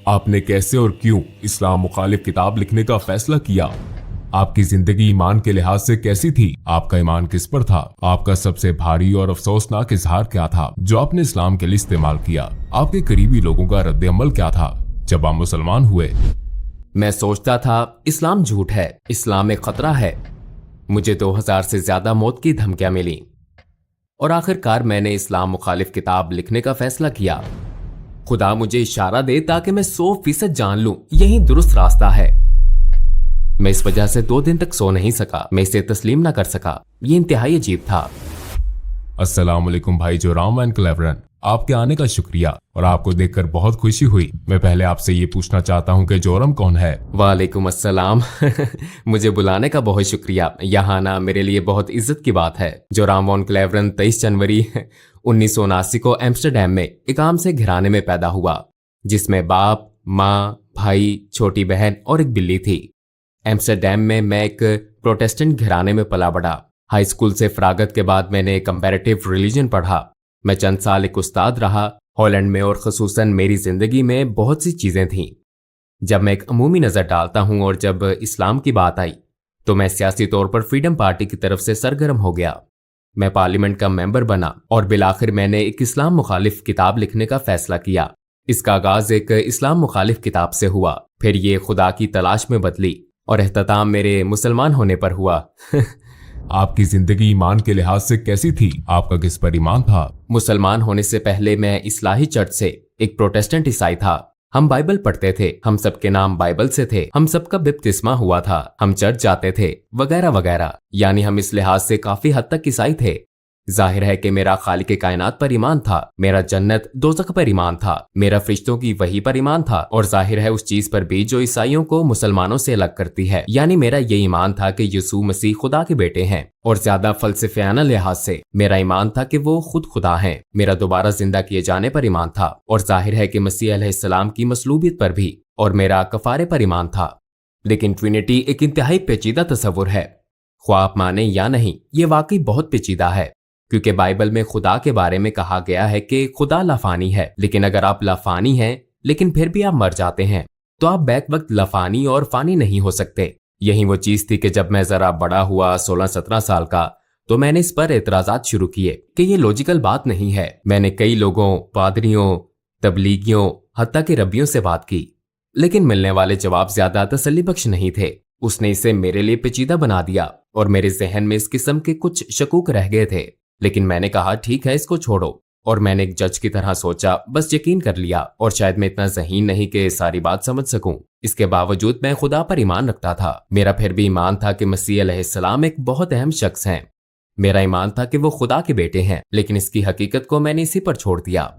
आपने कैसे और क्यों इस्लाम मुखालिफ किताब लिखने का फैसला किया? आपकी जिंदगी ईमान के लिहाज से कैसी थी? आपका ईमान किस पर था? आपका सबसे भारी और अफसोसनाक इजहार क्या था जो आपने इस्लाम के लिए इस्तेमाल किया? आपके करीबी लोगों का रद्द अमल क्या था जब आप मुसलमान हुए? मैं सोचता था इस्लाम झूठ है, इस्लाम एक खतरा है। मुझे 2000 से ज्यादा मौत की धमकियां मिली और आखिरकार मैंने इस्लाम मुखालिफ किताब लिखने का फैसला किया। खुदा मुझे इशारा दे ताकि मैं 100% जान लूं यही दुरुस्त रास्ता है। मैं इस वजह से 2 दिन तक सो नहीं सका। मैं इसे तस्लीम ना कर सका। ये इंतहाई अजीब था। अस्सलाम वालेकुम भाई जोराम एंड क्लेवरन, आपके आने का शुक्रिया और आपको देखकर बहुत खुशी हुई। मैं पहले आपसे ये पूछना चाहता हूँ कि जोरम कौन है? वालेकुम अस्सलाम। मुझे बुलाने का बहुत शुक्रिया। यहाँ आना मेरे लिए बहुत इज्जत की बात है। जोराम वॉन क्लेवरन 23 जनवरी 1979 को एम्स्टरडैम में एक आम से घराने में पैदा हुआ जिसमें बाप, माँ, भाई, छोटी बहन और एक बिल्ली थी। एम्स्टरडैम में मैं एक प्रोटेस्टेंट घराने में पला बढ़ा। हाई स्कूल से फरागत के बाद मैंने कंपैरेटिव रिलीजन पढ़ा। मैं चंद साल एक उस्ताद रहा। हॉलैंड में और खसूसन मेरी जिंदगी में बहुत सी चीजें थीं। जब मैं एक अमूमी नजर डालता हूं और जब इस्लाम की बात आई तो मैं सियासी तौर पर फ्रीडम पार्टी की तरफ से सरगर्म हो गया। मैं पार्लियामेंट का मेंबर बना और बिलाखिर मैंने एक इस्लाम मुखालिफ किताब लिखने का फैसला किया। इसका आगाज एक इस्लाम मुखालिफ किताब से हुआ, फिर ये खुदा की तलाश में बदली और एहतताम मेरे मुसलमान होने पर हुआ। आपकी जिंदगी ईमान के लिहाज से कैसी थी? आपका किस पर ईमान था? मुसलमान होने से पहले मैं इस्लाही चर्च से एक प्रोटेस्टेंट ईसाई था। हम बाइबल पढ़ते थे, हम सबके नाम बाइबल से थे, हम सबका बपतिस्मा हुआ था, हम चर्च जाते थे वगैरह वगैरह। यानी हम इस लिहाज से काफी हद तक ईसाई थे। जाहिर है कि मेरा खालिक कायनात पर ईमान था, मेरा जन्नत दोज़ख पर ईमान था, मेरा फरिश्तों की वही पर ईमान था और जाहिर है उस चीज पर भी जो ईसाइयों को मुसलमानों से अलग करती है। यानी मेरा ये ईमान था कि यीशु मसीह खुदा के बेटे हैं और ज्यादा फलसफियाना लिहाज से मेरा ईमान था कि वो खुद खुदा हैं। मेरा दोबारा जिंदा किए जाने पर ईमान था और जाहिर है कि मसीह अलैहिस्सलाम की मसलूबियत पर भी, और मेरा कफारे पर ईमान था। लेकिन ट्रिनिटी एक इंतहाई पेचीदा तस्वुर है। ख्वाह आप माने या नहीं, ये वाकई बहुत पेचीदा है क्योंकि बाइबल में खुदा के बारे में कहा गया है कि खुदा लाफानी है। लेकिन अगर आप लाफानी हैं लेकिन फिर भी आप मर जाते हैं तो आप बैक वक्त लाफानी और फानी नहीं हो सकते। यही वो चीज थी कि जब मैं जरा बड़ा हुआ 16-17 साल का तो मैंने इस पर एतराजात शुरू किए कि ये लॉजिकल बात नहीं है। मैंने कई लोगों, पादरियों, तबलीगियों, हत्ता के रब्बियों से बात की लेकिन मिलने वाले जवाब ज्यादा तसल्ली बख्श नहीं थे। उसने इसे मेरे लिए पेचीदा बना दिया और मेरे जहन में इस किस्म के कुछ शकूक रह गए थे। लेकिन मैंने कहा ठीक है, इसको छोड़ो। और मैंने एक जज की तरह सोचा, बस यकीन कर लिया। और शायद मैं इतना ज़हीन नहीं कि सारी बात समझ सकूं। इसके बावजूद मैं खुदा पर ईमान रखता था। मेरा फिर भी ईमान था कि मसीह अलैहिस्सलाम एक बहुत अहम शख्स हैं। मेरा ईमान था कि वो खुदा के बेटे हैं, लेकिन इसकी हकीकत को मैंने इसी पर छोड़ दिया।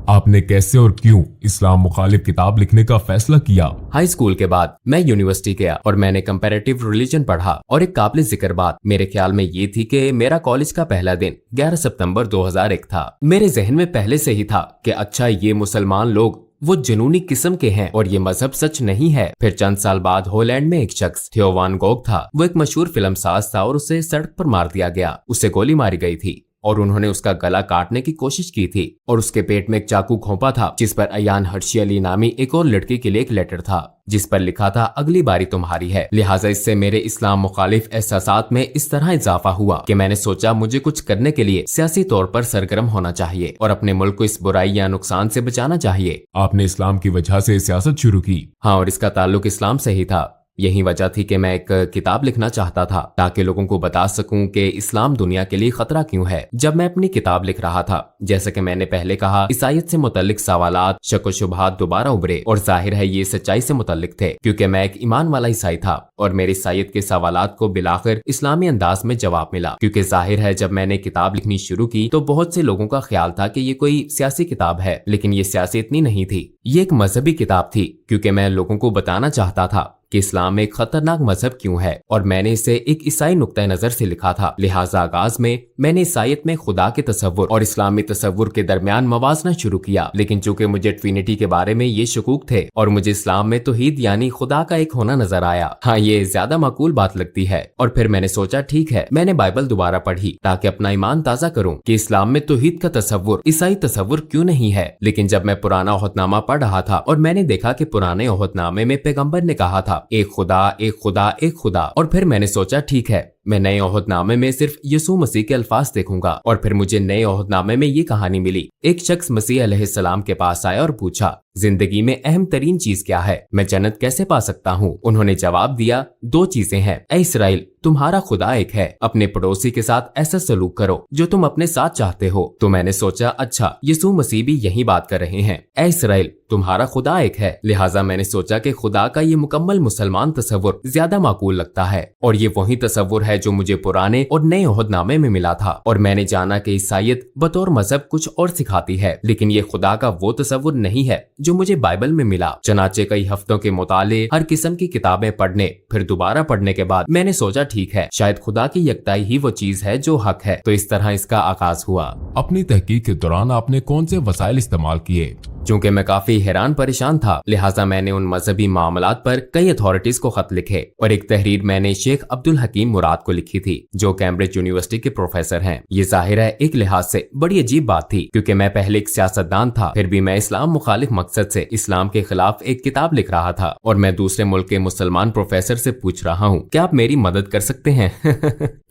आपने कैसे और क्यों इस्लाम मुखालिफ किताब लिखने का फैसला किया? हाई स्कूल के बाद मैं यूनिवर्सिटी गया और मैंने कंपैरेटिव रिलीजन पढ़ा और एक काबिल जिक्र बात मेरे ख्याल में ये थी कि मेरा कॉलेज का पहला दिन 11 सितंबर 2001 था। मेरे जहन में पहले से ही था कि अच्छा, ये मुसलमान लोग वो जुनूनी किस्म के हैं और ये मजहब सच नहीं है। फिर चंद साल बाद हॉलैंड में एक शख्स थियो वान गोग था। वो एक मशहूर फिल्म साज था और उसे सड़क पर मार दिया गया। उसे गोली मारी गई थी और उन्होंने उसका गला काटने की कोशिश की थी और उसके पेट में एक चाकू घोंपा था जिस पर अयान हर्शी अली नामी एक और लड़की के लिए एक लेटर था जिस पर लिखा था अगली बारी तुम्हारी है। लिहाजा इससे मेरे इस्लाम मुखालिफ एहसासात में इस तरह इजाफा हुआ कि मैंने सोचा मुझे कुछ करने के लिए सियासी तौर पर सरगर्म होना चाहिए और अपने मुल्क को इस बुराई या नुकसान से बचाना चाहिए। आपने इस्लाम की वजह से सियासत शुरू की? हाँ, और इसका ताल्लुक इस्लाम से ही था। यही वजह थी कि मैं एक किताब लिखना चाहता था ताकि लोगों को बता सकूं कि इस्लाम दुनिया के लिए खतरा क्यों है। जब मैं अपनी किताब लिख रहा था, जैसा कि मैंने पहले कहा, ईसाईयत से मुतल्लिक सवालात, शक व शुबहात दोबारा उभरे और जाहिर है ये सच्चाई से मुतल्लिक थे क्योंकि मैं एक ईमान वाला ईसाई था और मेरे ईसाईयत के सवालात को बिलाखिर इस्लामी अंदाज में जवाब मिला। क्योंकि जाहिर है जब मैंने किताब लिखनी शुरू की तो बहुत से लोगों का ख्याल था कि ये कोई सियासी किताब है, लेकिन ये सियासी इतनी नहीं थी। ये एक मजहबी किताब थी क्योंकि मैं लोगों को बताना चाहता था कि इस्लाम एक खतरनाक मजहब क्यों है, और मैंने इसे एक ईसाई नुक्ता नजर से लिखा था। लिहाजा आगाज में मैंने ईसाईयत में खुदा के तसव्वुर और इस्लामी तसव्वुर के दरमियान मवाजना शुरू किया। लेकिन चूंकि मुझे ट्रिनिटी के बारे में ये शकूक थे और मुझे इस्लाम में तौहीद यानी खुदा का एक होना नजर आया, हाँ ये ज्यादा माकूल बात लगती है। और फिर मैंने सोचा ठीक है, मैंने बाइबल दोबारा पढ़ी ताकि अपना ईमान ताजा करूं कि इस्लाम में तौहीद का तसव्वुर ईसाई तसव्वुर क्यों नहीं है। लेकिन जब मैं पुराना ओहदनामा पढ़ रहा था और मैंने देखा कि पुराने ओहदनामे में पैगंबर ने कहा था एक खुदा एक खुदा एक खुदा, और फिर मैंने सोचा ठीक है, मैं नए ओहदनामे में सिर्फ यसू मसीह के अल्फाज देखूंगा। और फिर मुझे नए ओहदनामे में ये कहानी मिली। एक शख्स मसीह अलैहिस्सलाम के पास आया और पूछा जिंदगी में अहम तरीन चीज क्या है, मैं जन्नत कैसे पा सकता हूँ। उन्होंने जवाब दिया 2 चीजें हैं, ऐ इसराइल तुम्हारा खुदा एक है, अपने पड़ोसी के साथ ऐसा सलूक करो जो तुम अपने साथ चाहते हो। तो मैंने सोचा अच्छा यसू मसीह भी यही बात कर रहे हैं, ऐ इसराइल तुम्हारा खुदा एक है। लिहाजा मैंने सोचा कि खुदा का ये मुकम्मल मुसलमान तसव्वुर ज्यादा माकूल लगता है, और ये वही तसव्वुर है जो मुझे पुराने और नए ओहदनामे में मिला था। और मैंने जाना कि ईसाईयत बतौर मजहब कुछ और सिखाती है, लेकिन ये खुदा का वो तसव्वुर नहीं है जो मुझे बाइबल में मिला। चनाचे कई हफ्तों के मुताले, हर किस्म की किताबें पढ़ने फिर दोबारा पढ़ने के बाद मैंने सोचा ठीक है, शायद खुदा की यकताई ही वो चीज है जो हक है। तो इस तरह इसका आगाज हुआ। अपनी तहकीक के दौरान आपने कौन से वसाइल इस्तेमाल किए? चूंकि मैं काफी हैरान परेशान था, लिहाजा मैंने उन मजहबी मामलात पर कई अथॉरिटीज को खत लिखे, और एक तहरीर मैंने शेख अब्दुल हकीम मुराद को लिखी थी जो कैम्ब्रिज यूनिवर्सिटी के प्रोफेसर हैं। ये जाहिर है एक लिहाज से बड़ी अजीब बात थी, क्योंकि मैं पहले एक सियासतदान था, फिर भी मैं इस्लाम मुखालिफ मकसद से इस्लाम के खिलाफ एक किताब लिख रहा था, और मैं दूसरे मुल्क के मुसलमान प्रोफेसर से पूछ रहा हूँ क्या आप मेरी मदद कर सकते हैं।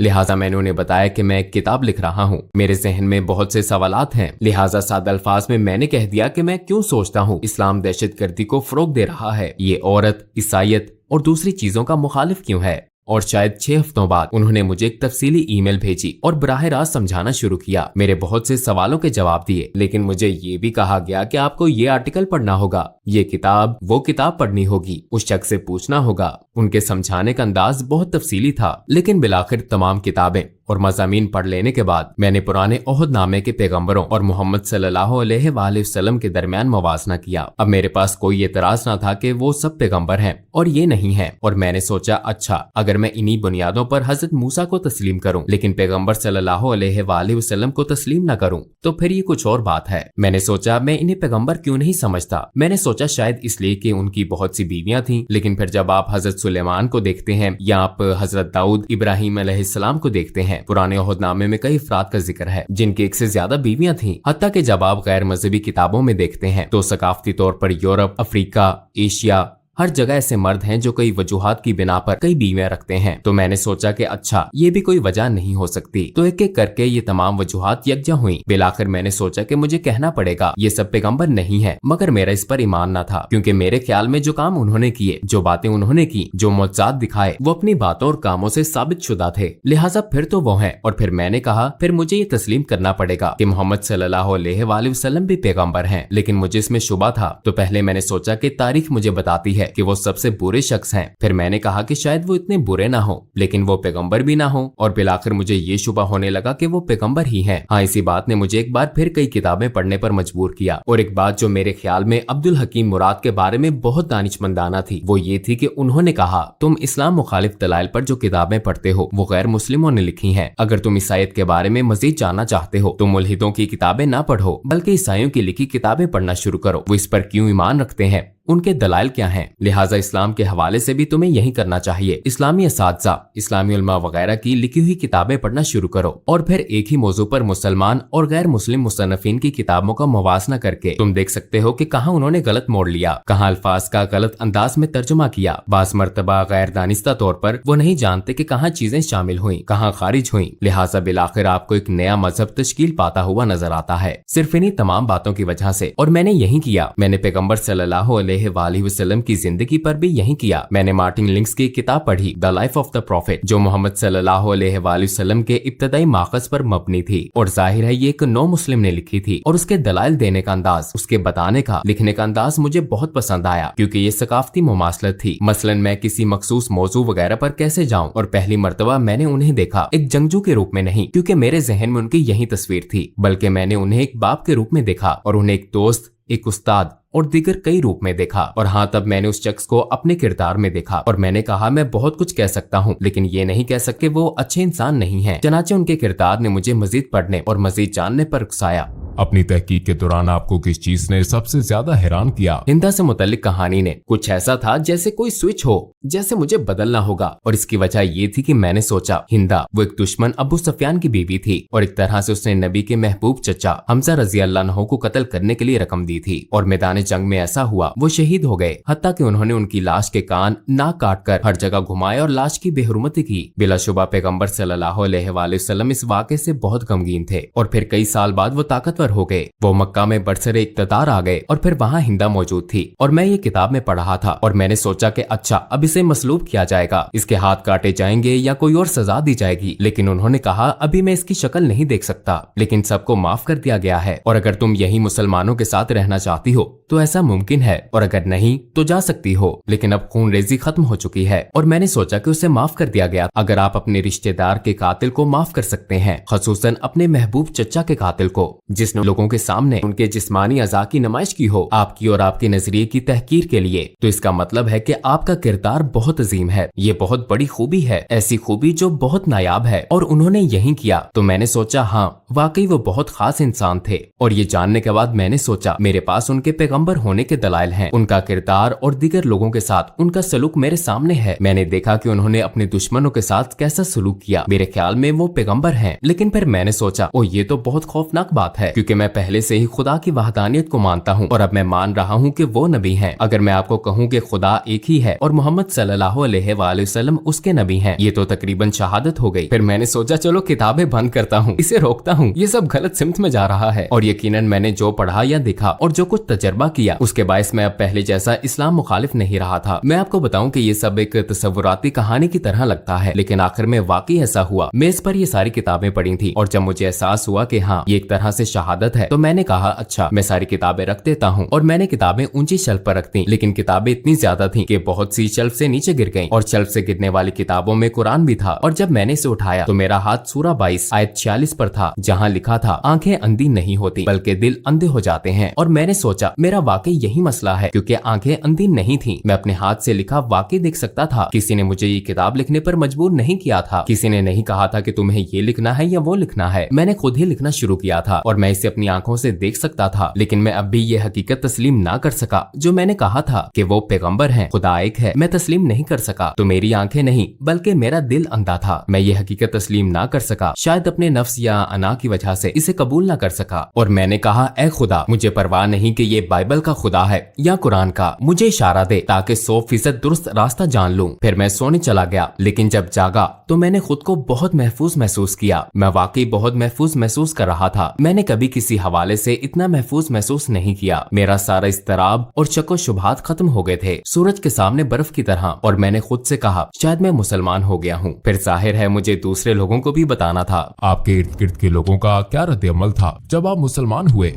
लिहाजा मैंने उन्हें बताया कि मैं एक किताब लिख रहा हूँ, मेरे जहन में बहुत से सवालात हैं। लिहाजा सादा अल्फाज में मैंने कह दिया कि मैं क्यों सोचता हूँ इस्लाम दहशतगर्दी को फरोग दे रहा है, ये औरत, ईसाईयत और दूसरी चीजों का मुखालिफ क्यों है। और शायद 6 हफ्तों बाद उन्होंने मुझे एक तफसीली ईमेल भेजी और बराह रास्त समझाना शुरू किया। मेरे बहुत से सवालों के जवाब दिए, लेकिन मुझे ये भी कहा गया कि आपको ये आर्टिकल पढ़ना होगा, ये किताब वो किताब पढ़नी होगी, उस शख्स से पूछना होगा। उनके समझाने का अंदाज बहुत तफसीली था, लेकिन बिलाखिर तमाम किताबें और मज़ामीन पढ़ लेने के बाद मैंने पुराने ओहदनामे के पैगंबरों और मोहम्मद सल्लल्लाहु अलैहि वसल्लम के दरमियान मवाजना किया। अब मेरे पास कोई एतराज ना था कि वो सब पैगंबर हैं और ये नहीं है, और मैंने सोचा अच्छा अगर मैं इन्हीं बुनियादों पर हजरत मूसा को तस्लीम करूं लेकिन पैगंबर सल्लल्लाहु अलैहि वसल्लम को तस्लीम न करूं तो फिर ये कुछ और बात है। मैंने सोचा मैं इन्हें पैगंबर क्यों नहीं समझता। मैंने सोचा शायद इसलिए कि उनकी बहुत सी बीवियां थीं, लेकिन फिर जब आप हजरत सुलेमान को देखते हैं या आप हजरत दाऊद इब्राहिम अलैहिस्सलाम को देखते हैं, पुराने ओहदनामे में कई अफराद का जिक्र है जिनकी 1 से ज्यादा बीवियां थीं। हत्ता कि जब आप गैर मजहबी किताबों में देखते हैं तो सकाफती तौर पर यूरोप, अफ्रीका, एशिया, हर जगह ऐसे मर्द हैं जो कई वजूहात की बिना पर कई बीवियां रखते हैं। तो मैंने सोचा कि अच्छा ये भी कोई वजह नहीं हो सकती। तो एक एक करके ये तमाम वजूहात यकजा हुई। बिलाखिर मैंने सोचा कि मुझे कहना पड़ेगा ये सब पैगंबर नहीं है, मगर मेरा इस पर ईमान न था, क्योंकि मेरे ख्याल में जो काम उन्होंने किए, जो बातें उन्होंने की, जो मौजज़ात दिखाए, वो अपनी बातों और कामों से साबित शुदा थे। लिहाजा फिर तो वो हैं। और फिर मैंने कहा फिर मुझे ये तस्लीम करना पड़ेगा कि मोहम्मद सल्लल्लाहु अलैहि वसल्लम भी पैगंबर हैं। लेकिन मुझे इसमें शुबा था। तो पहले मैंने सोचा कि तारीख मुझे बताती है कि वो सबसे बुरे शख्स हैं। फिर मैंने कहा कि शायद वो इतने बुरे ना हो लेकिन वो पैगंबर भी ना हो, और बिलाखिर मुझे ये शुबा होने लगा कि वो पैगंबर ही हैं। हाँ, इसी बात ने मुझे एक बार फिर कई किताबें पढ़ने पर मजबूर किया। और एक बात जो मेरे ख्याल में अब्दुल हकीम मुराद के बारे में बहुत दानिशमंदाना थी वो ये थी कि उन्होंने कहा तुम इस्लाम मुखालिफ दलाइल पर जो किताबें पढ़ते हो वो गैर मुस्लिमों ने लिखी हैं। अगर तुम ईसाईयत के बारे में मजीद जानना चाहते हो तो मुल्हिदों की किताबें ना पढ़ो बल्कि ईसाइयों की लिखी किताबें पढ़ना शुरू करो। वो इस पर क्यों ईमान रखते हैं, उनके दलाइल क्या हैं। लिहाजा इस्लाम के हवाले से भी तुम्हें यही करना चाहिए। इस्लामी असातिज़ा, इस्लामी उलमा वगैरह की लिखी हुई किताबें पढ़ना शुरू करो, और फिर एक ही मौजू पर मुसलमान और गैर मुस्लिम मुसन्निफीन की किताबों का मुवाजना करके तुम देख सकते हो कि कहाँ उन्होंने गलत मोड़ लिया, कहाँ अल्फाज का गलत अंदाज में तर्जुमा किया। बास मर्तबा गैर दानिस्ता तौर पर वो नहीं जानते कि कहाँ चीजें शामिल हुई, कहाँ खारिज हुई। लिहाजा बिलाखिर आपको एक नया मजहब तश्कील पाता हुआ नजर आता है सिर्फ इन्हीं तमाम बातों की वजह से। और मैंने यही किया। मैंने पैगंबर सल्लल्लाहु अलैहि वसल्लम की जिंदगी पर भी यही किया। मैंने मार्टिन लिंक्स की किताब पढ़ी the life of the profit, जो मोहम्मद सल्लल्लाहु अलैहि वसल्लम के इब्तदाई माखज़ पर मबनी थी, और जाहिर है ये एक नौ मुस्लिम ने लिखी थी। और उसके दलाइल देने का अंदाज, उसके बताने का, लिखने का अंदाज मुझे बहुत पसंद आया, क्योंकि ये सकाफती मुमासलत थी। मसलन मैं किसी मखसूस मौजू वगैरह पर कैसे जाऊं, और पहली मर्तबा मैंने उन्हें देखा एक जंगजू के रूप में नहीं, क्योंकि मेरे जहन में उनकी यही तस्वीर थी, बल्कि मैंने उन्हें एक बाप के रूप में देखा और उन्हें एक दोस्त, एक उस्ताद और दीगर कई रूप में देखा। और हाँ, तब मैंने उस शख्स को अपने किरदार में देखा और मैंने कहा मैं बहुत कुछ कह सकता हूँ लेकिन ये नहीं कह सकते वो अच्छे इंसान नहीं है। चनाचे उनके किरदार ने मुझे मजीद पढ़ने और मजीद जानने पर उकसाया। अपनी तहकीक के दौरान आपको किस चीज ने सबसे ज्यादा हैरान किया? हिंदा से मुतल्लिक कहानी ने कुछ ऐसा था जैसे कोई स्विच हो, जैसे मुझे बदलना होगा। और इसकी वजह ये थी कि मैंने सोचा हिंदा वो एक दुश्मन अबू सुफियान की बीवी थी और एक तरह से उसने नबी के महबूब चचा हमजा रजी अल्लाह अन्हु को कत्ल करने के लिए रकम दी थी। और मैदान जंग में ऐसा हुआ वो शहीद हो गए, हत्ता कि उन्होंने उनकी लाश के कान नाक काट कर हर जगह घुमाए और लाश की बेहुरमती की। बिलाशुबा पैगम्बर सल्लल्लाहु अलैहि वसल्लम इस वाक़े से बहुत गमगीन थे और फिर कई साल बाद वो ताकतवर हो गए। वो मक्का में बरसरे इक़्तिदार आ गए और फिर वहाँ हिंदा मौजूद थी और मैं ये किताब में पढ़ रहा था और मैंने सोचा कि अच्छा अब इसे मसलूब किया जाएगा, इसके हाथ काटे जाएंगे या कोई और सजा दी जाएगी। लेकिन उन्होंने कहा अभी मैं इसकी शक्ल नहीं देख सकता, लेकिन सबको माफ कर दिया गया है और अगर तुम यही मुसलमानों के साथ रहना चाहती हो तो ऐसा मुमकिन है और अगर नहीं तो जा सकती हो। लेकिन अब खून रेजी खत्म हो चुकी है और मैंने सोचा कि उसे माफ कर दिया गया। अगर आप अपने रिश्तेदार के कातिल को माफ कर सकते हैं, खसूसन अपने महबूब चचा के कातिल को जिसने लोगों के सामने उनके जिस्मानी अज़ा की नुमाइश की हो आपकी और आपके नजरिए की तहकीर के लिए, तो इसका मतलब है कि आपका किरदार बहुत अजीम है। ये बहुत बड़ी खूबी है, ऐसी खूबी जो बहुत नायाब है और उन्होंने यही किया। तो मैंने सोचा हाँ वाकई वो बहुत खास इंसान थे। और ये जानने के बाद मैंने सोचा मेरे पास उनके पैगंबर होने के दलाइल हैं। उनका किरदार और दीगर लोगों के साथ उनका सलूक मेरे सामने है। मैंने देखा कि उन्होंने अपने दुश्मनों के साथ कैसा सलूक किया। मेरे ख्याल में वो पैगंबर हैं। लेकिन फिर मैंने सोचा ओ ये तो बहुत खौफनाक बात है, क्योंकि मैं पहले से ही खुदा की वहदानियत को मानता हूँ और अब मैं मान रहा हूँ कि वो नबी हैं। अगर मैं आपको कहूँ कि खुदा एक ही है और मोहम्मद सल्लल्लाहु अलैहि वसल्लम उसके नबी हैं, ये तो तकरीबन शहादत हो गई। फिर मैंने सोचा चलो किताबें बंद करता हूँ, इसे रोकता हूँ, ये सब गलत सिमत में जा रहा है। और यकीनन मैंने जो पढ़ा या देखा और जो कुछ तजर्बा किया उसके बायस मैं अब पहले जैसा इस्लाम मुखालिफ नहीं रहा था। मैं आपको बताऊं कि ये सब एक तसव्वुराती कहानी की तरह लगता है, लेकिन आखिर में वाकई ऐसा हुआ। मेज पर ये सारी किताबें पढ़ी थी और जब मुझे एहसास हुआ कि हाँ ये एक तरह से शहादत है, तो मैंने कहा अच्छा मैं सारी किताबें रख देता हूँ। और मैंने किताबें ऊंची शेल्फ पर रख दी, लेकिन किताबें इतनी ज्यादा थी कि बहुत सी शेल्फ से नीचे गिर गईं और शेल्फ से गिरने वाली किताबों में कुरान भी था। और जब मैंने इसे उठाया तो मेरा हाथ सूरा 22 आयत 46 पर था, जहाँ लिखा था आंखें अंधी नहीं होती बल्कि दिल अंधे हो जाते हैं। और मैंने सोचा मेरा वाकई यही मसला है, क्योंकि आंखें अंधी नहीं थी। मैं अपने हाथ से लिखा वाकई देख सकता था। किसी ने मुझे ये किताब लिखने पर मजबूर नहीं किया था। किसी ने नहीं कहा था कि तुम्हें ये लिखना है या वो लिखना है। मैंने खुद ही लिखना शुरू किया था और मैं इसे अपनी आंखों से देख सकता था। लेकिन मैं अब भी ये हकीकत तस्लीम ना कर सका जो मैंने कहा था कि वो पैगंबर हैं, खुदा एक है, मैं तस्लीम नहीं कर सका। तो मेरी आंखें नहीं बल्कि मेरा दिल अंधा था। मैं ये हकीकत तस्लीम ना कर सका, शायद अपने नफ्स या अना की वजह से इसे कबूल ना कर सका। और मैंने कहा ऐ खुदा, मुझे परवाह नहीं कि ये बाइबल का खुदा है या कुरान का, मुझे इशारा दे ताकि 100% दुरुस्त रास्ता जान लूं। फिर मैं सोने चला गया, लेकिन जब जागा तो मैंने खुद को बहुत महफूज महसूस किया। मैं वाकई बहुत महफूज महसूस कर रहा था। मैंने कभी किसी हवाले से इतना महफूज महसूस नहीं किया। मेरा सारा इस्तराब और शको शुबहात खत्म हो गए थे, सूरज के सामने बर्फ की तरह। और मैंने खुद से कहा शायद मैं मुसलमान हो गया हूँ। फिर जाहिर है मुझे दूसरे लोगों को भी बताना था। आपके इर्द गिर्द के लोगों का क्या रद्द-ए-अमल था जब आप मुसलमान हुए?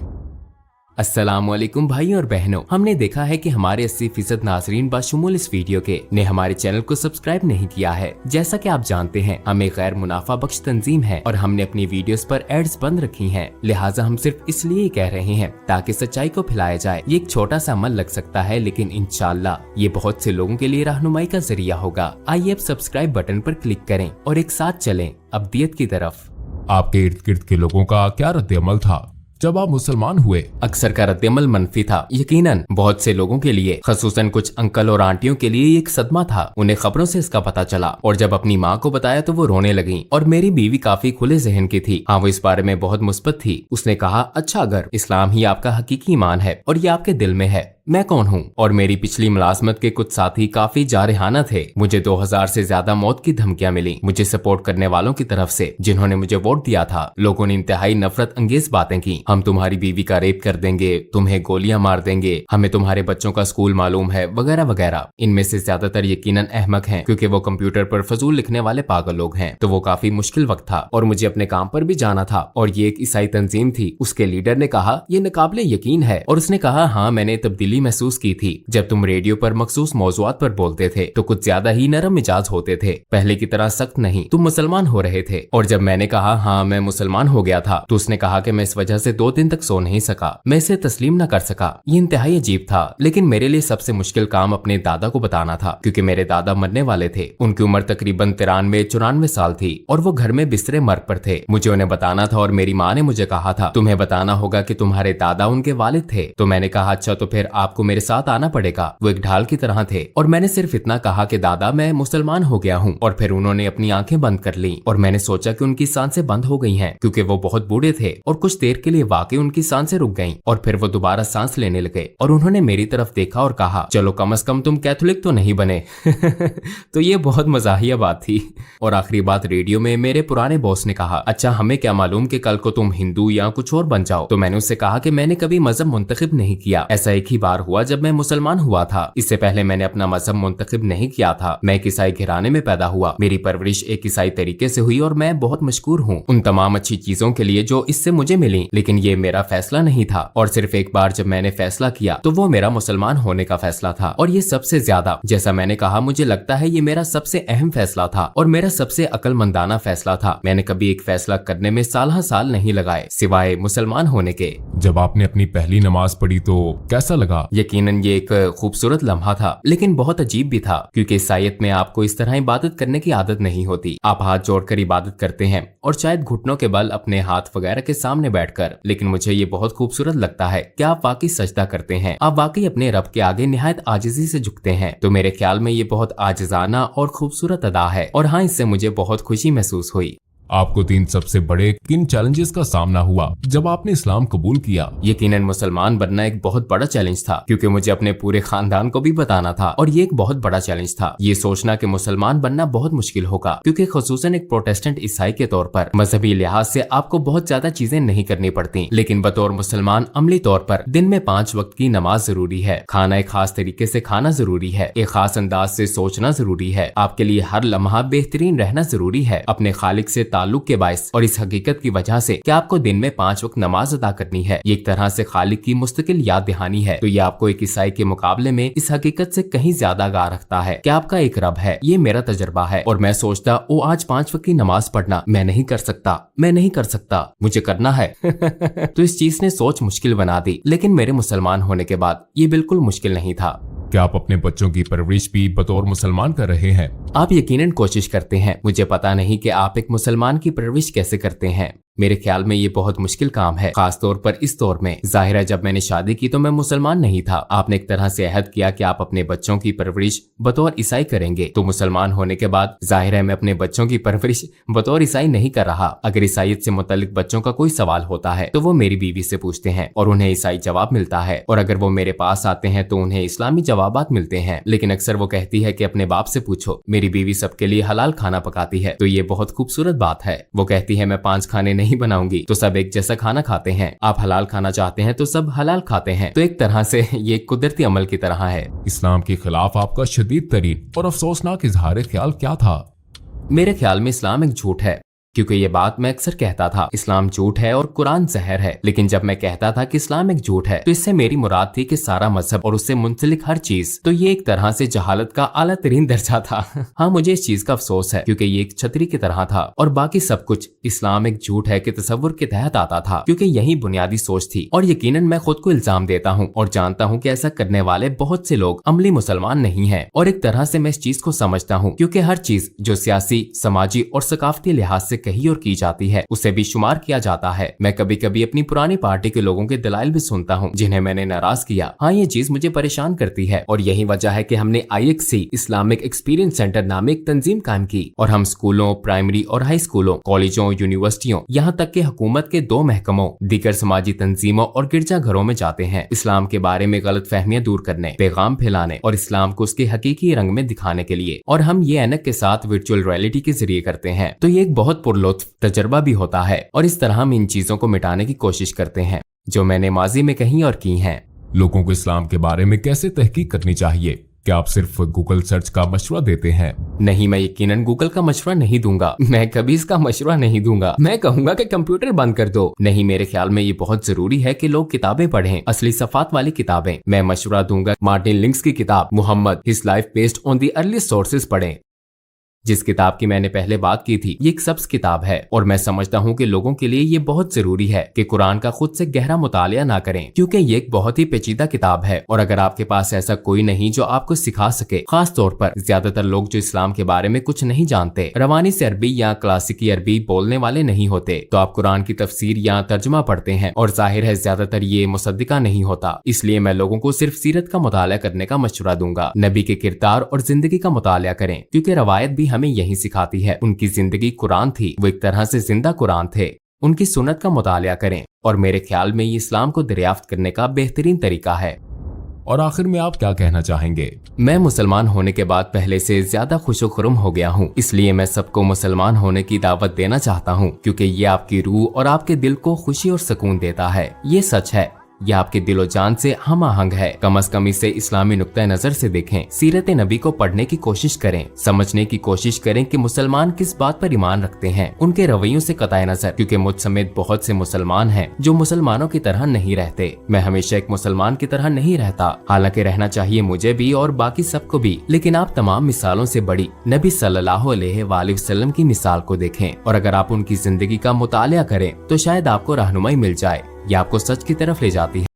अस्सलामुअलैकुम भाई और बहनों, हमने देखा है कि हमारे 80% नाजरीन बाशुमूल इस वीडियो के ने हमारे चैनल को सब्सक्राइब नहीं किया है। जैसा कि आप जानते हैं हम एक गैर मुनाफा बख्श तंजीम है और हमने अपनी वीडियोस पर एड्स बंद रखी हैं। लिहाजा हम सिर्फ इसलिए कह रहे हैं ताकि सच्चाई को फैलाया जाए। ये एक छोटा सा अमल लग सकता है, लेकिन इंशाअल्लाह ये बहुत से लोगों के लिए रहनुमाई का जरिया होगा। आइए अब सब्सक्राइब बटन पर क्लिक करें और एक साथ चलें अब्दियत की तरफ। आपके इर्द गिर्द के लोगों का क्या रद्द-ए-अमल था जब आप मुसलमान हुए? अक्सर का रद्द-ए-अमल मनफी था। यकीनन बहुत से लोगों के लिए, खसूसन कुछ अंकल और आंटियों के लिए एक सदमा था। उन्हें खबरों से इसका पता चला और जब अपनी माँ को बताया तो वो रोने लगी। और मेरी बीवी काफी खुले जहन की थी। हाँ, वो इस बारे में बहुत मुस्बत थी। उसने कहा अच्छा अगर इस्लाम ही आपका हकीकी ईमान है और ये आपके दिल में है, मैं कौन हूँ? और मेरी पिछली मुलाजमत के कुछ साथी काफी जारहाना थे। मुझे 2000 से ज्यादा मौत की धमकियां मिली मुझे सपोर्ट करने वालों की तरफ से जिन्होंने मुझे वोट दिया था। लोगों ने इंतहाई नफरत अंगेज बातें की। हम तुम्हारी बीवी का रेप कर देंगे, तुम्हें गोलियां मार देंगे, हमें तुम्हारे बच्चों का स्कूल मालूम है, वगैरह वगैरह। इनमें से ज्यादातर यकीनन अहमक हैं, क्योंकि वो कंप्यूटर पर फजूल लिखने वाले पागल लोग हैं। तो वो काफी मुश्किल वक्त था और मुझे अपने काम पर भी जाना था। और ये एक ईसाई तंजीम थी। उसके लीडर ने कहा ये नाकाबिले यकीन है और उसने कहा हाँ मैंने तब्दीली तब्दीली महसूस की थी जब तुम रेडियो पर मखसूस मौज़ूआत पर बोलते थे तो कुछ ज्यादा ही नरम मिजाज होते थे, पहले की तरह सख्त नहीं। तुम मुसलमान हो रहे थे। और जब मैंने कहा हाँ मैं मुसलमान हो गया था तो उसने कहा कि मैं इस वजह से 2 दिन तक सो नहीं सका, मैं इसे तस्लीम न कर सका। ये इंतहाई अजीब था, लेकिन मेरे लिए सबसे मुश्किल काम अपने दादा को बताना था, क्योंकि मेरे दादा मरने वाले थे। उनकी उम्र तकरीबन 93-94 साल थी और वो घर में बिस्तरे मर्ग पर थे। मुझे उन्हें बताना था और मेरी माँ ने मुझे कहा था तुम्हें बताना होगा कि तुम्हारे दादा उनके वालिद थे। तो मैंने कहा अच्छा तो फिर आपको मेरे साथ आना पड़ेगा। वो एक ढाल की तरह थे और मैंने सिर्फ इतना कहा कि दादा मैं मुसलमान हो गया हूँ, और फिर उन्होंने अपनी आंखें बंद कर ली और मैंने सोचा कि उनकी सांसें बंद हो गई हैं क्योंकि वो बहुत बूढ़े थे, और कुछ देर के लिए वाकई उनकी सांसें रुक गईं और फिर वो दोबारा सांस लेने लगे और उन्होंने मेरी तरफ देखा और कहा चलो कम से कम तुम कैथोलिक तो नहीं बने। तो ये बहुत मजाहिया बात थी। और आखिरी बात रेडियो में मेरे पुराने बॉस ने कहा अच्छा हमें क्या मालूम कि कल को तुम हिंदू या कुछ और बन जाओ। तो मैंने उससे कहा कि मैंने कभी मजहब मुंतखब नहीं किया, ऐसा एक ही बार हुआ जब मैं मुसलमान हुआ था। इससे पहले मैंने अपना मजहब मुंतखब नहीं किया था। मैं एक ईसाई घराने में पैदा हुआ, मेरी परवरिश एक ईसाई तरीके से हुई और मैं बहुत मशकूर हूँ उन तमाम अच्छी चीजों के लिए जो इससे मुझे मिली। लेकिन ये मेरा फैसला नहीं था, और सिर्फ एक बार जब मैंने फैसला किया तो वो मेरा मुसलमान होने का फैसला था। और ये सबसे ज्यादा, जैसा मैंने कहा, मुझे लगता है ये मेरा सबसे अहम फैसला था और मेरा सबसे अक्लमंदाना फैसला था। मैंने कभी एक फैसला करने में साल नहीं लगाए सिवाय मुसलमान होने के। जब आपने अपनी पहली नमाज पढ़ी तो कैसा लगा? यकीनन ये एक खूबसूरत लम्हा था, लेकिन बहुत अजीब भी था, क्योंकि ईसाईयत में आपको इस तरह इबादत करने की आदत नहीं होती। आप हाथ जोड़कर इबादत करते हैं और शायद घुटनों के बल अपने हाथ वगैरह के सामने बैठकर। लेकिन मुझे ये बहुत खूबसूरत लगता है कि आप वाकई सजदा करते हैं, आप वाकई अपने रब के आगे निहायत आजिजी से झुकते हैं। तो मेरे ख्याल में ये बहुत आजिजाना और खूबसूरत अदा है, और हाँ इससे मुझे बहुत खुशी महसूस हुई। आपको 3 सबसे बड़े किन चैलेंजेस का सामना हुआ जब आपने इस्लाम कबूल किया? यकीनन मुसलमान बनना एक बहुत बड़ा चैलेंज था, क्योंकि मुझे अपने पूरे खानदान को भी बताना था, और ये एक बहुत बड़ा चैलेंज था ये सोचना कि मुसलमान बनना बहुत मुश्किल होगा, क्योंकि खुसूसन एक प्रोटेस्टेंट ईसाई के तौर पर मजहबी लिहाज से आपको बहुत ज्यादा चीजें नहीं करनी पड़ती, लेकिन बतौर मुसलमान अमली तौर पर दिन में 5 वक्त की नमाज जरूरी है, खाना एक खास तरीके से खाना जरूरी है, एक खास अंदाज से सोचना जरूरी है, आपके लिए हर लम्हा बेहतरीन रहना जरूरी है अपने खालिक से ताल्लुक के बाइस, और इस हकीकत की वजह से कि आपको दिन में 5 वक्त नमाज अदा करनी है। ये एक तरह से खालिक की मुस्तकिल याद दहानी है। तो ये आपको एक ईसाई के मुकाबले में इस हकीकत से कहीं ज्यादा आगाह रखता है कि आपका एक रब है। ये मेरा तजर्बा है, और मैं सोचता ओ आज 5 वक्त की नमाज पढ़ना मैं नहीं कर सकता, मुझे करना है। तो इस चीज ने सोच मुश्किल बना दी, लेकिन मेरे मुसलमान होने के बाद ये बिल्कुल मुश्किल नहीं था। क्या आप अपने बच्चों की परवरिश भी बतौर मुसलमान कर रहे हैं? आप यकीनन कोशिश करते हैं। मुझे पता नहीं कि आप एक मुसलमान की परवरिश कैसे करते हैं। मेरे ख्याल में ये बहुत मुश्किल काम है, खास तौर पर इस दौर में। जाहिर है जब मैंने शादी की तो मैं मुसलमान नहीं था। आपने एक तरह से अहद किया कि आप अपने बच्चों की परवरिश बतौर ईसाई करेंगे, तो मुसलमान होने के बाद जाहिर है मैं अपने बच्चों की परवरिश बतौर ईसाई नहीं कर रहा। अगर ईसाईयत से मुतल्लिक बच्चों का कोई सवाल होता है तो वो मेरी बीवी से पूछते हैं और उन्हें ईसाई जवाब मिलता है, और अगर वो मेरे पास आते हैं तो उन्हें इस्लामी जवाबात मिलते हैं। लेकिन अक्सर वो कहती है कि अपने बाप से पूछो। मेरी बीवी सबके लिए हलाल खाना पकाती है, तो ये बहुत खूबसूरत बात है। वो कहती है मैं 5 खाने नहीं बनाऊंगी तो सब एक जैसा खाना खाते हैं। आप हलाल खाना चाहते हैं तो सब हलाल खाते हैं। तो एक तरह से ये कुदरती अमल की तरह है। इस्लाम के खिलाफ आपका शदीद तरीन और अफसोसनाक इजहार ख्याल क्या था? मेरे ख्याल में इस्लाम एक झूठ है, क्योंकि ये बात मैं अक्सर कहता था इस्लाम झूठ है और कुरान जहर है। लेकिन जब मैं कहता था कि इस्लाम एक झूठ है तो इससे मेरी मुराद थी कि सारा मजहब और उससे मुंसलिक हर चीज। तो ये एक तरह से जहालत का आला तरीन दर्जा था। हाँ मुझे इस चीज का अफसोस है, क्योंकि ये एक छतरी की तरह था और बाकी सब कुछ इस्लाम एक झूठ है कि तसव्वुर के तहत आता था, क्योंकि यही बुनियादी सोच थी। और यकीनन मैं खुद को इल्जाम देता हूँ और जानता हूँ कि ऐसा करने वाले बहुत से लोग अमली मुसलमान नहीं है। और एक तरह से मैं इस चीज को समझता हूँ, क्योंकि हर चीज जो सियासी, समाजी और सकाफती लिहाज से कही और की जाती है उसे भी शुमार किया जाता है। मैं कभी कभी अपनी पुरानी पार्टी के लोगों के दलाइल भी सुनता हूँ जिन्हें मैंने नाराज किया। हाँ ये चीज मुझे परेशान करती है, और यही वजह है कि हमने IXC इस्लामिक एक्सपीरियंस सेंटर नामे एक तंजीम कायम की, और हम स्कूलों, प्राइमरी और हाई स्कूलों, कॉलेजों, यूनिवर्सिटियों, यहाँ तक कि हुकूमत के 2 महकमों, दीगर समाजी तंजीमों और गिरजा घरों में जाते हैं इस्लाम के बारे में गलत फहमियां दूर करने, पैगाम फैलाने और इस्लाम को उसके हकीकी रंग में दिखाने के लिए। और हम ये ऐनक के साथ वर्चुअल रियलिटी के जरिए करते हैं। तो ये एक बहुत पुरलुत्फ तजर्बा भी होता है, और इस तरह हम इन चीजों को मिटाने की कोशिश करते हैं जो मैंने माजी में कही और की हैं। लोगों को इस्लाम के बारे में कैसे तहकीक करनी चाहिए? क्या आप सिर्फ गूगल सर्च का मशवरा देते हैं? नहीं, मैं यकीनन गूगल का मशवरा नहीं दूंगा। मैं कभी इसका मशवरा नहीं दूंगा। मैं कहूंगा कि कंप्यूटर बंद कर दो। नहीं, मेरे ख्याल में ये बहुत जरूरी है कि लोग किताबें पढ़ें, असली सफात वाली किताबें। मैं मशवरा दूंगा मार्टिन लिंक्स की किताब Muhammad his life based on the earliest sources पढ़ें। जिस किताब की मैंने पहले बात की थी, ये एक सब्ज किताब है और मैं समझता हूँ कि लोगों के लिए ये बहुत जरूरी है कि कुरान का खुद से गहरा मुतालिया ना करें, क्योंकि ये एक बहुत ही पेचीदा किताब है। और अगर आपके पास ऐसा कोई नहीं जो आपको सिखा सके, खास तौर पर ज्यादातर लोग जो इस्लाम के बारे में कुछ नहीं जानते, रवानी से अरबी या क्लासिकी अरबी बोलने वाले नहीं होते, तो आप कुरान की तफसीर या तर्जुमा पढ़ते हैं और जाहिर है ज्यादातर ये मुसद्दिका नहीं होता। इसलिए मैं लोगों को सिर्फ सीरत का मुतालिया करने का मशवरा दूंगा। नबी के किरदार और जिंदगी का मुतालिया करें, क्योंकि रवायत भी हमें यही सिखाती है। उनकी जिंदगी कुरान थी, वो एक तरह से जिंदा कुरान थे। उनकी सुन्नत का मुतालिया करें और मेरे ख्याल में ये इस्लाम को दरियाफ्त करने का बेहतरीन तरीका है। और आखिर में आप क्या कहना चाहेंगे? मैं मुसलमान होने के बाद पहले से ज्यादा खुशो-खुर्म हो गया हूँ, इसलिए मैं सबको मुसलमान होने की दावत देना चाहता हूँ, क्योंकि ये आपकी रूह और आपके दिल को खुशी और सुकून देता है। ये सच है, यह आपके दिलो जान से हम आहंग है। कम अज कम इसे इस्लामी नुक्ता नजर से देखें। सीरत नबी को पढ़ने की कोशिश करें, समझने की कोशिश करें कि मुसलमान किस बात पर ईमान रखते हैं, उनके रवैयों से कताए नजर, क्योंकि मुझ समेत बहुत से मुसलमान हैं जो मुसलमानों की तरह नहीं रहते। मैं हमेशा एक मुसलमान की तरह नहीं रहता, हालांकि रहना चाहिए मुझे भी और बाकी सबको भी, लेकिन आप तमाम मिसालों से बड़ी नबी सल्लल्लाहु अलैहि वसल्लम की मिसाल को देखें और अगर आप उनकी जिंदगी का मुतालिया करें तो शायद आपको रहनुमाई मिल जाए। ये आपको सच की तरफ ले जाती है।